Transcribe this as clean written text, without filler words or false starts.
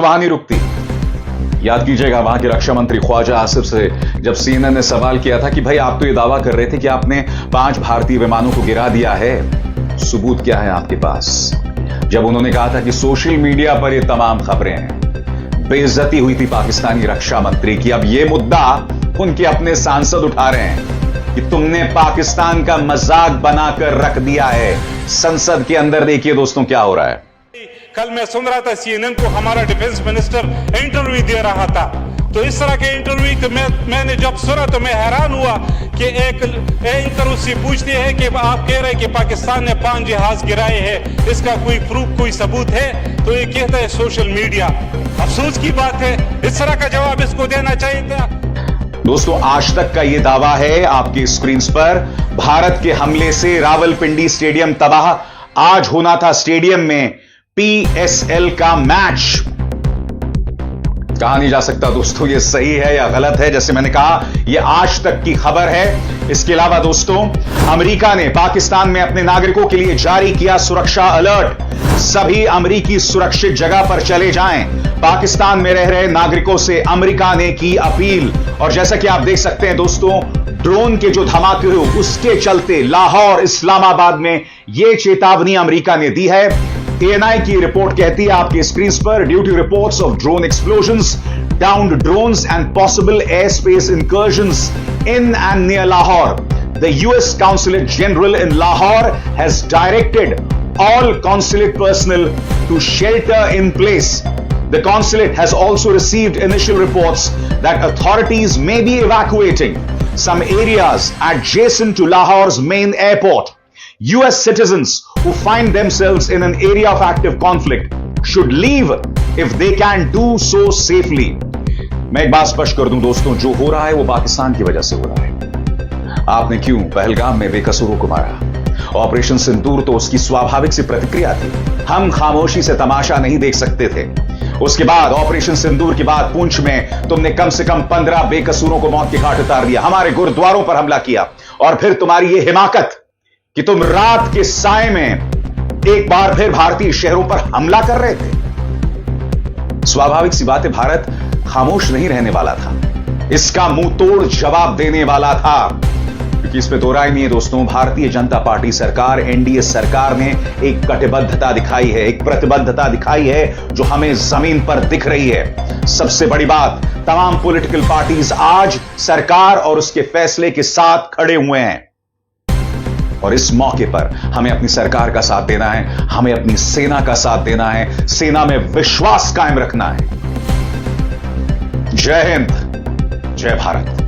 वहां नहीं रुकती। याद कीजिएगा वहां के रक्षा मंत्री ख्वाजा आसिफ से जब सीएनएन ने सवाल किया था कि भाई आप तो ये दावा कर रहे थे कि आपने 5 भारतीय विमानों को गिरा दिया है, सबूत क्या है आपके पास? जब उन्होंने कहा था कि सोशल मीडिया पर ये तमाम खबरें हैं, बेइज्जती हुई थी पाकिस्तानी रक्षा मंत्री की। अब ये मुद्दा उनके अपने सांसद उठा रहे हैं कि तुमने पाकिस्तान का मजाक बनाकर रख दिया है। संसद के अंदर देखिए दोस्तों क्या हो रहा है। कल मैं सुन रहा था सीएनएन को हमारा डिफेंस मिनिस्टर इंटरव्यू दे रहा था, तो इस तरह के इंटरव्यू मैंने जब सुना तो मैं हैरान हुआ कि एक एंकर उससे पूछते हैं कि आप कह रहे हैं कि पाकिस्तान ने 5 जहाज गिराए हैं, इसका कोई प्रूफ कोई सबूत है? तो ये कहता है सोशल मीडिया। अफसोस की बात है, इस तरह का जवाब इसको देना चाहिए था। दोस्तों आज तक का यह दावा है आपकी स्क्रीन पर, भारत के हमले से रावलपिंडी स्टेडियम तबाह। आज होना था स्टेडियम में पीएसएल का मैच। कहा नहीं जा सकता दोस्तों ये सही है या गलत है। जैसे मैंने कहा ये आज तक की खबर है। इसके अलावा दोस्तों अमेरिका ने पाकिस्तान में अपने नागरिकों के लिए जारी किया सुरक्षा अलर्ट। सभी अमेरिकी सुरक्षित जगह पर चले जाएं। पाकिस्तान में रह रहे नागरिकों से अमेरिका ने की अपील। और जैसा कि आप देख सकते हैं दोस्तों, ड्रोन के जो धमाके हुए उसके चलते लाहौर इस्लामाबाद में यह चेतावनी अमेरिका ने दी है। एएनआई की रिपोर्ट कहती है आपकी स्क्रीन पर, due to reports of drone explosions, downed drones and possible airspace incursions in and near Lahore, the US consulate general in Lahore has directed all consulate personnel to shelter in place. The consulate has also received initial reports that authorities may be evacuating some areas adjacent to Lahore's main airport. US citizens who find themselves in an area of active conflict should leave if they can do so safely. मैं एक बात स्पष्ट कर दूं दोस्तों, जो हो रहा है वो पाकिस्तान की वजह से हो रहा है। आपने क्यों पहलगाम में बेकसूरों को मारा? ऑपरेशन सिंदूर तो उसकी स्वाभाविक सी प्रतिक्रिया थी। हम खामोशी से तमाशा नहीं देख सकते थे। उसके बाद ऑपरेशन सिंदूर के बाद पुंछ में तुमने कम से कम 15 बेकसूरों को मौत के घाट उतार दिया, हमारे गुरुद्वारों पर हमला किया, और फिर तुम्हारी यह हिमाकत कि तुम रात के साए में एक बार फिर भारतीय शहरों पर हमला कर रहे थे। स्वाभाविक सी बात है, भारत खामोश नहीं रहने वाला था, इसका मुंह तोड़ जवाब देने वाला था। क्योंकि इसमें दो राय नहीं है दोस्तों, भारतीय जनता पार्टी सरकार, एनडीए सरकार ने एक कटिबद्धता दिखाई है, एक प्रतिबद्धता दिखाई है जो हमें जमीन पर दिख रही है। सबसे बड़ी बात, तमाम पॉलिटिकल पार्टीज आज सरकार और उसके फैसले के साथ खड़े हुए हैं। और इस मौके पर हमें अपनी सरकार का साथ देना है, हमें अपनी सेना का साथ देना है, सेना में विश्वास कायम रखना है। जय हिंद, जय भारत।